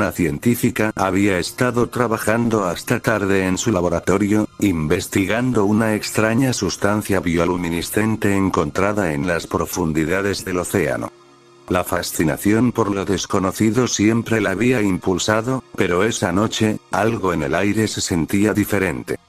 una científica había estado trabajando hasta tarde en su laboratorio, investigando una extraña sustancia bioluminiscente encontrada en las profundidades del océano. La fascinación por lo desconocido siempre la había impulsado, pero esa noche, algo en el aire se sentía diferente.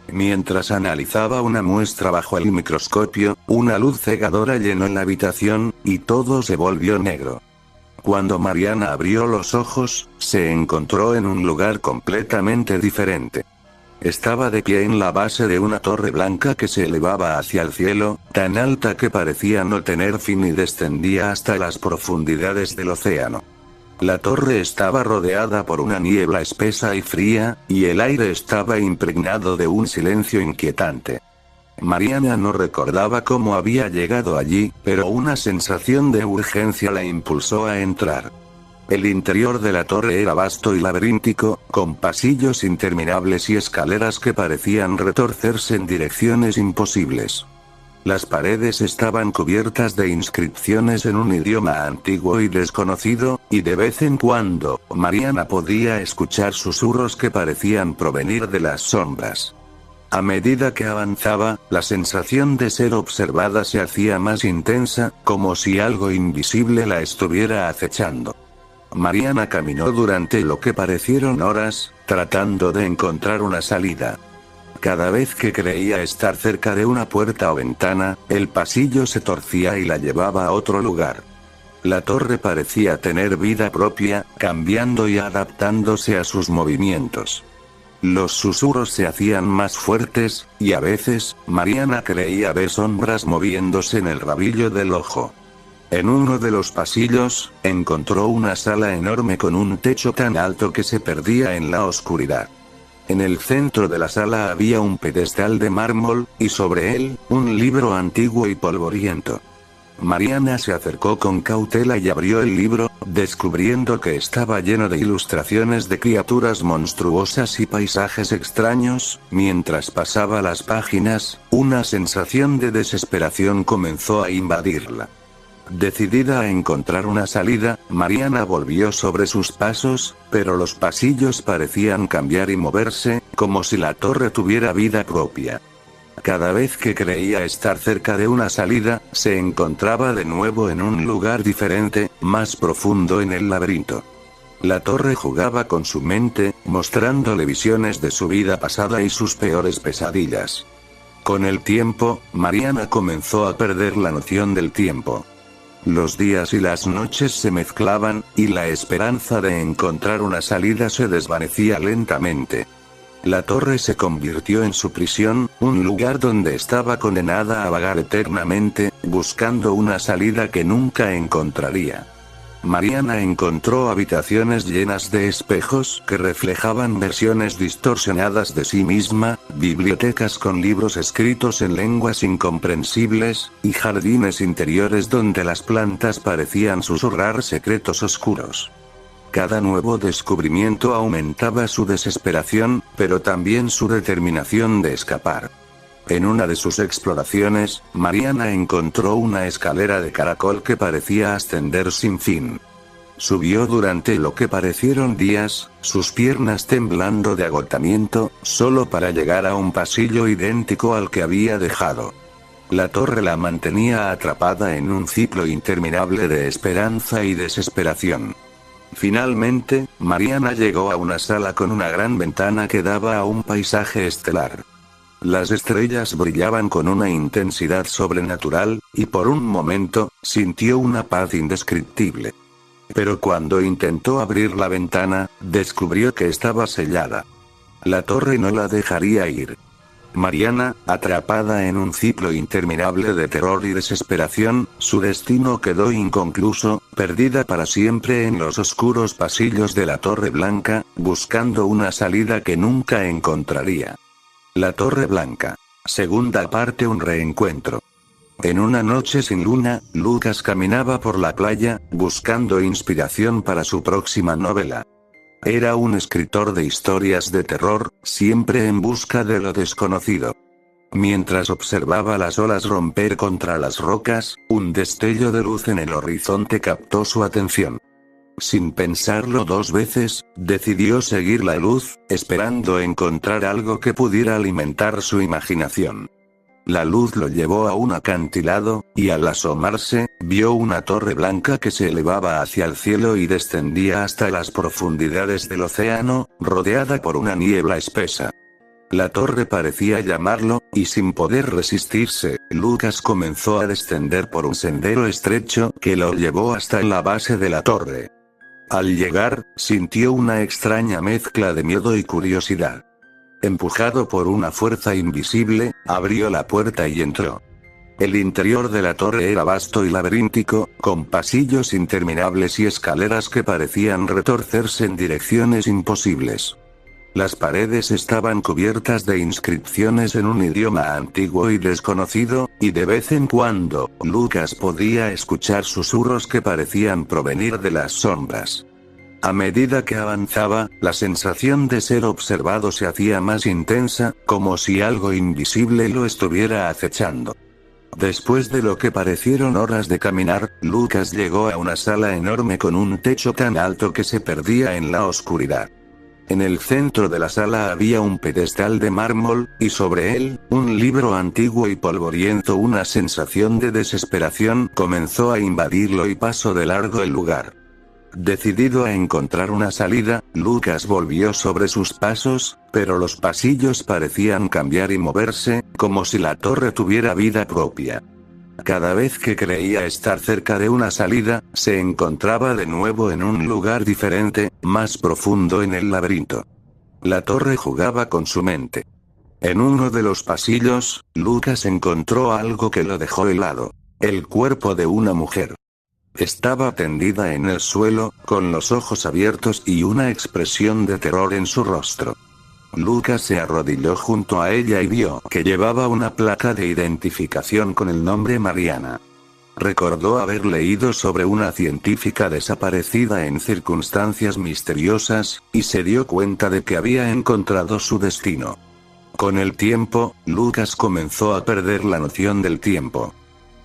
Mientras analizaba una muestra bajo el microscopio, una luz cegadora llenó la habitación, y todo se volvió negro. Cuando Mariana abrió los ojos, se encontró en un lugar completamente diferente. Estaba de pie en la base de una torre blanca que se elevaba hacia el cielo, tan alta que parecía no tener fin y descendía hasta las profundidades del océano. La torre estaba rodeada por una niebla espesa y fría, y el aire estaba impregnado de un silencio inquietante. Mariana no recordaba cómo había llegado allí, pero una sensación de urgencia la impulsó a entrar. El interior de la torre era vasto y laberíntico, con pasillos interminables y escaleras que parecían retorcerse en direcciones imposibles. Las paredes estaban cubiertas de inscripciones en un idioma antiguo y desconocido, y de vez en cuando, Mariana podía escuchar susurros que parecían provenir de las sombras. A medida que avanzaba, la sensación de ser observada se hacía más intensa, como si algo invisible la estuviera acechando. Mariana caminó durante lo que parecieron horas, tratando de encontrar una salida. Cada vez que creía estar cerca de una puerta o ventana, el pasillo se torcía y la llevaba a otro lugar. La torre parecía tener vida propia, cambiando y adaptándose a sus movimientos. Los susurros se hacían más fuertes, y a veces, Mariana creía ver sombras moviéndose en el rabillo del ojo. En uno de los pasillos, encontró una sala enorme con un techo tan alto que se perdía en la oscuridad. En el centro de la sala había un pedestal de mármol, y sobre él, un libro antiguo y polvoriento. Mariana se acercó con cautela y abrió el libro, descubriendo que estaba lleno de ilustraciones de criaturas monstruosas y paisajes extraños. Mientras pasaba las páginas, una sensación de desesperación comenzó a invadirla. Decidida a encontrar una salida, Mariana volvió sobre sus pasos, pero los pasillos parecían cambiar y moverse, como si la torre tuviera vida propia. Cada vez que creía estar cerca de una salida, se encontraba de nuevo en un lugar diferente, más profundo en el laberinto. La torre jugaba con su mente, mostrándole visiones de su vida pasada y sus peores pesadillas. Con el tiempo, Mariana comenzó a perder la noción del tiempo. Los días y las noches se mezclaban, y la esperanza de encontrar una salida se desvanecía lentamente. La torre se convirtió en su prisión, un lugar donde estaba condenada a vagar eternamente, buscando una salida que nunca encontraría. Mariana encontró habitaciones llenas de espejos que reflejaban versiones distorsionadas de sí misma, bibliotecas con libros escritos en lenguas incomprensibles, y jardines interiores donde las plantas parecían susurrar secretos oscuros. Cada nuevo descubrimiento aumentaba su desesperación, pero también su determinación de escapar. En una de sus exploraciones, Mariana encontró una escalera de caracol que parecía ascender sin fin. Subió durante lo que parecieron días, sus piernas temblando de agotamiento, solo para llegar a un pasillo idéntico al que había dejado. La torre la mantenía atrapada en un ciclo interminable de esperanza y desesperación. Finalmente, Mariana llegó a una sala con una gran ventana que daba a un paisaje estelar. Las estrellas brillaban con una intensidad sobrenatural, y por un momento, sintió una paz indescriptible. Pero cuando intentó abrir la ventana, descubrió que estaba sellada. La torre no la dejaría ir. Mariana, atrapada en un ciclo interminable de terror y desesperación, su destino quedó inconcluso, perdida para siempre en los oscuros pasillos de la Torre Blanca, buscando una salida que nunca encontraría. La Torre Blanca. Segunda parte: un reencuentro. En una noche sin luna, Lucas caminaba por la playa, buscando inspiración para su próxima novela. Era un escritor de historias de terror, siempre en busca de lo desconocido. Mientras observaba las olas romper contra las rocas, un destello de luz en el horizonte captó su atención. Sin pensarlo dos veces, decidió seguir la luz, esperando encontrar algo que pudiera alimentar su imaginación. La luz lo llevó a un acantilado, y al asomarse, vio una torre blanca que se elevaba hacia el cielo y descendía hasta las profundidades del océano, rodeada por una niebla espesa. La torre parecía llamarlo, y sin poder resistirse, Lucas comenzó a descender por un sendero estrecho que lo llevó hasta la base de la torre. Al llegar, sintió una extraña mezcla de miedo y curiosidad. Empujado por una fuerza invisible, abrió la puerta y entró. El interior de la torre era vasto y laberíntico, con pasillos interminables y escaleras que parecían retorcerse en direcciones imposibles. Las paredes estaban cubiertas de inscripciones en un idioma antiguo y desconocido, y de vez en cuando, Lucas podía escuchar susurros que parecían provenir de las sombras. A medida que avanzaba, la sensación de ser observado se hacía más intensa, como si algo invisible lo estuviera acechando. Después de lo que parecieron horas de caminar, Lucas llegó a una sala enorme con un techo tan alto que se perdía en la oscuridad. En el centro de la sala había un pedestal de mármol, y sobre él, un libro antiguo y polvoriento. Una sensación de desesperación comenzó a invadirlo y pasó de largo el lugar. Decidido a encontrar una salida, Lucas volvió sobre sus pasos, pero los pasillos parecían cambiar y moverse, como si la torre tuviera vida propia. Cada vez que creía estar cerca de una salida, se encontraba de nuevo en un lugar diferente, más profundo en el laberinto. La torre jugaba con su mente. En uno de los pasillos, Lucas encontró algo que lo dejó helado: el cuerpo de una mujer. Estaba tendida en el suelo, con los ojos abiertos y una expresión de terror en su rostro. Lucas se arrodilló junto a ella y vio que llevaba una placa de identificación con el nombre Mariana. Recordó haber leído sobre una científica desaparecida en circunstancias misteriosas, y se dio cuenta de que había encontrado su destino. Con el tiempo, Lucas comenzó a perder la noción del tiempo.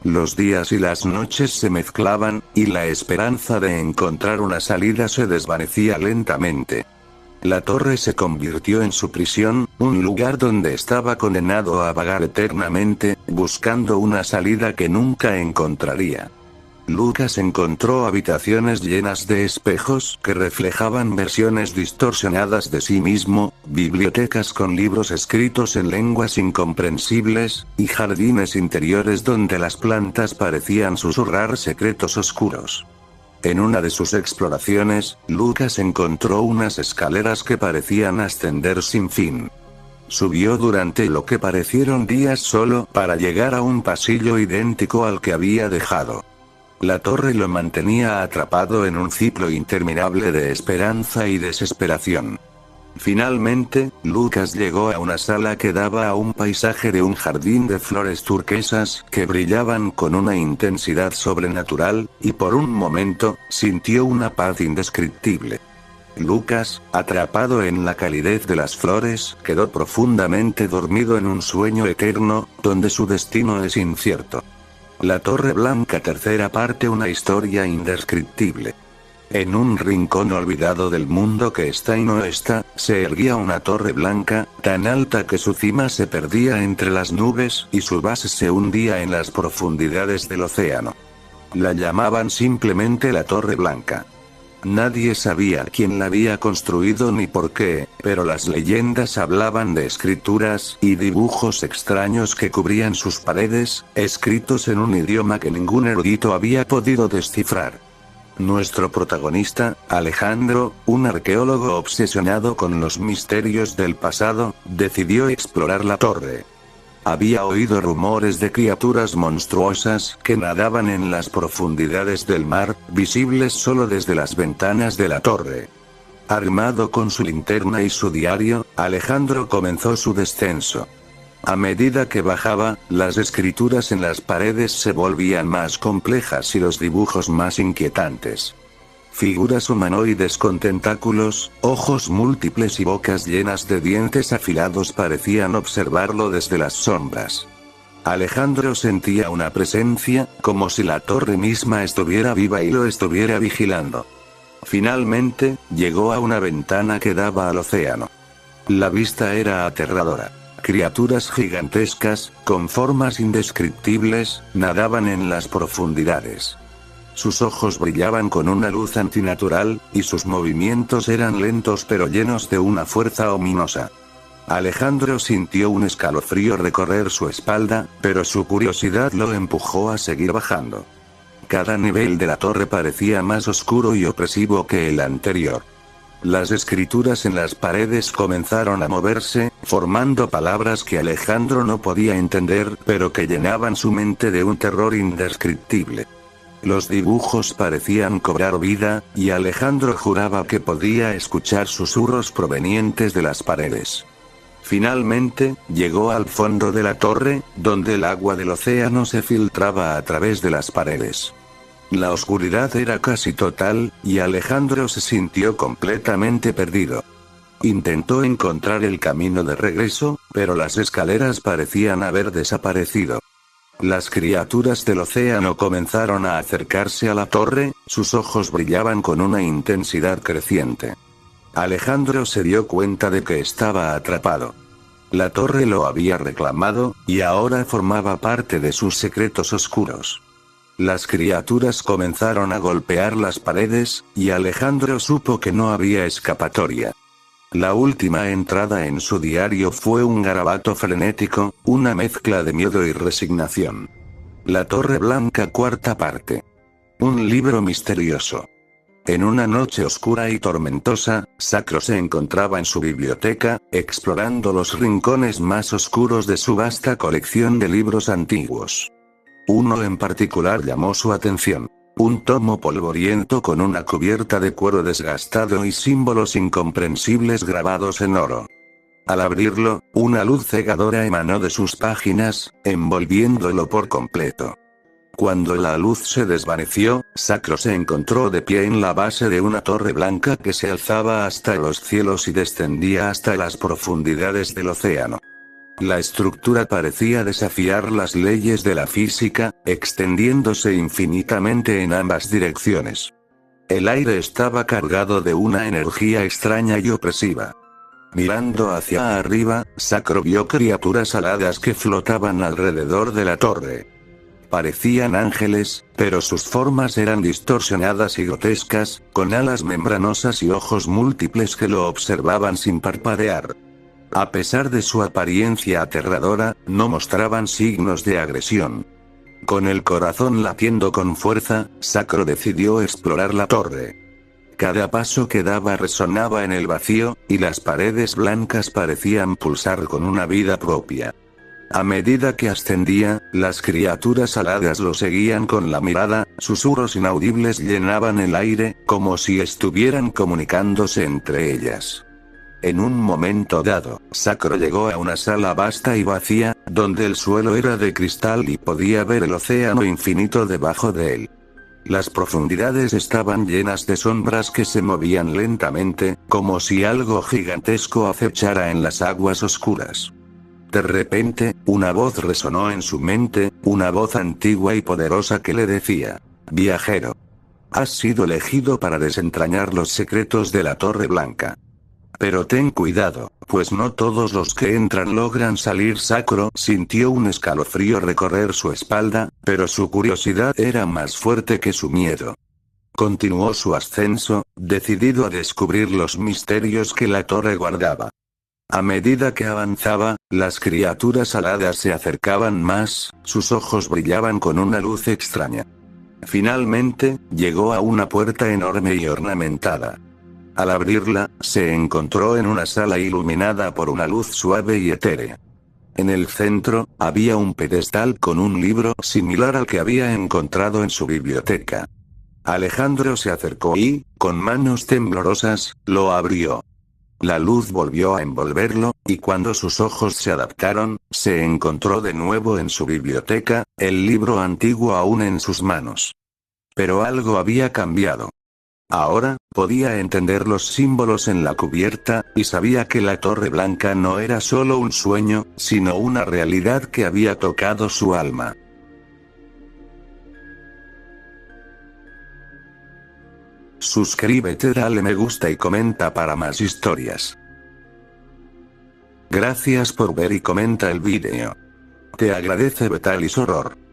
Los días y las noches se mezclaban, y la esperanza de encontrar una salida se desvanecía lentamente. La torre se convirtió en su prisión, un lugar donde estaba condenado a vagar eternamente, buscando una salida que nunca encontraría. Lucas encontró habitaciones llenas de espejos que reflejaban versiones distorsionadas de sí mismo, bibliotecas con libros escritos en lenguas incomprensibles, y jardines interiores donde las plantas parecían susurrar secretos oscuros. En una de sus exploraciones, Lucas encontró unas escaleras que parecían ascender sin fin. Subió durante lo que parecieron días solo para llegar a un pasillo idéntico al que había dejado. La torre lo mantenía atrapado en un ciclo interminable de esperanza y desesperación. Finalmente, Lucas llegó a una sala que daba a un paisaje de un jardín de flores turquesas que brillaban con una intensidad sobrenatural, y por un momento, sintió una paz indescriptible. Lucas, atrapado en la calidez de las flores, quedó profundamente dormido en un sueño eterno, donde su destino es incierto. La Torre Blanca, tercera parte, una historia indescriptible. En un rincón olvidado del mundo que está y no está, se erguía una torre blanca, tan alta que su cima se perdía entre las nubes y su base se hundía en las profundidades del océano. La llamaban simplemente la Torre Blanca. Nadie sabía quién la había construido ni por qué, pero las leyendas hablaban de escrituras y dibujos extraños que cubrían sus paredes, escritos en un idioma que ningún erudito había podido descifrar. Nuestro protagonista, Alejandro, un arqueólogo obsesionado con los misterios del pasado, decidió explorar la torre. Había oído rumores de criaturas monstruosas que nadaban en las profundidades del mar, visibles solo desde las ventanas de la torre. Armado con su linterna y su diario, Alejandro comenzó su descenso. A medida que bajaba, las escrituras en las paredes se volvían más complejas y los dibujos más inquietantes. Figuras humanoides con tentáculos, ojos múltiples y bocas llenas de dientes afilados parecían observarlo desde las sombras. Alejandro sentía una presencia, como si la torre misma estuviera viva y lo estuviera vigilando. Finalmente, llegó a una ventana que daba al océano. La vista era aterradora. Criaturas gigantescas, con formas indescriptibles, nadaban en las profundidades. Sus ojos brillaban con una luz antinatural, y sus movimientos eran lentos pero llenos de una fuerza ominosa. Alejandro sintió un escalofrío recorrer su espalda, pero su curiosidad lo empujó a seguir bajando. Cada nivel de la torre parecía más oscuro y opresivo que el anterior. Las escrituras en las paredes comenzaron a moverse, formando palabras que Alejandro no podía entender, pero que llenaban su mente de un terror indescriptible. Los dibujos parecían cobrar vida, y Alejandro juraba que podía escuchar susurros provenientes de las paredes. Finalmente, llegó al fondo de la torre, donde el agua del océano se filtraba a través de las paredes. La oscuridad era casi total, y Alejandro se sintió completamente perdido. Intentó encontrar el camino de regreso, pero las escaleras parecían haber desaparecido. Las criaturas del océano comenzaron a acercarse a la torre, sus ojos brillaban con una intensidad creciente. Alejandro se dio cuenta de que estaba atrapado. La torre lo había reclamado, y ahora formaba parte de sus secretos oscuros. Las criaturas comenzaron a golpear las paredes, y Alejandro supo que no había escapatoria. La última entrada en su diario fue un garabato frenético, una mezcla de miedo y resignación. La Torre Blanca, cuarta parte. Un libro misterioso. En una noche oscura y tormentosa, Sacro se encontraba en su biblioteca, explorando los rincones más oscuros de su vasta colección de libros antiguos. Uno en particular llamó su atención. Un tomo polvoriento con una cubierta de cuero desgastado y símbolos incomprensibles grabados en oro. Al abrirlo, una luz cegadora emanó de sus páginas, envolviéndolo por completo. Cuando la luz se desvaneció, Sacro se encontró de pie en la base de una torre blanca que se alzaba hasta los cielos y descendía hasta las profundidades del océano. La estructura parecía desafiar las leyes de la física, extendiéndose infinitamente en ambas direcciones. El aire estaba cargado de una energía extraña y opresiva. Mirando hacia arriba, Sacro vio criaturas aladas que flotaban alrededor de la torre. Parecían ángeles, pero sus formas eran distorsionadas y grotescas, con alas membranosas y ojos múltiples que lo observaban sin parpadear. A pesar de su apariencia aterradora, no mostraban signos de agresión. Con el corazón latiendo con fuerza, Sacro decidió explorar la torre. Cada paso que daba resonaba en el vacío, y las paredes blancas parecían pulsar con una vida propia. A medida que ascendía, las criaturas aladas lo seguían con la mirada, susurros inaudibles llenaban el aire, como si estuvieran comunicándose entre ellas. En un momento dado, Sacro llegó a una sala vasta y vacía, donde el suelo era de cristal y podía ver el océano infinito debajo de él. Las profundidades estaban llenas de sombras que se movían lentamente, como si algo gigantesco acechara en las aguas oscuras. De repente, una voz resonó en su mente, una voz antigua y poderosa que le decía: «Viajero. Has sido elegido para desentrañar los secretos de la Torre Blanca. Pero ten cuidado, pues no todos los que entran logran salir». Sacro sintió un escalofrío recorrer su espalda, pero su curiosidad era más fuerte que su miedo. Continuó su ascenso, decidido a descubrir los misterios que la torre guardaba. A medida que avanzaba, las criaturas aladas se acercaban más, sus ojos brillaban con una luz extraña. Finalmente, llegó a una puerta enorme y ornamentada. Al abrirla, se encontró en una sala iluminada por una luz suave y etérea. En el centro, había un pedestal con un libro similar al que había encontrado en su biblioteca. Alejandro se acercó y, con manos temblorosas, lo abrió. La luz volvió a envolverlo, y cuando sus ojos se adaptaron, se encontró de nuevo en su biblioteca, el libro antiguo aún en sus manos. Pero algo había cambiado. Ahora, podía entender los símbolos en la cubierta, y sabía que la Torre Blanca no era solo un sueño, sino una realidad que había tocado su alma. Suscríbete, dale me gusta y comenta para más historias. Gracias por ver y comenta el vídeo. Te agradece Betalis Horror.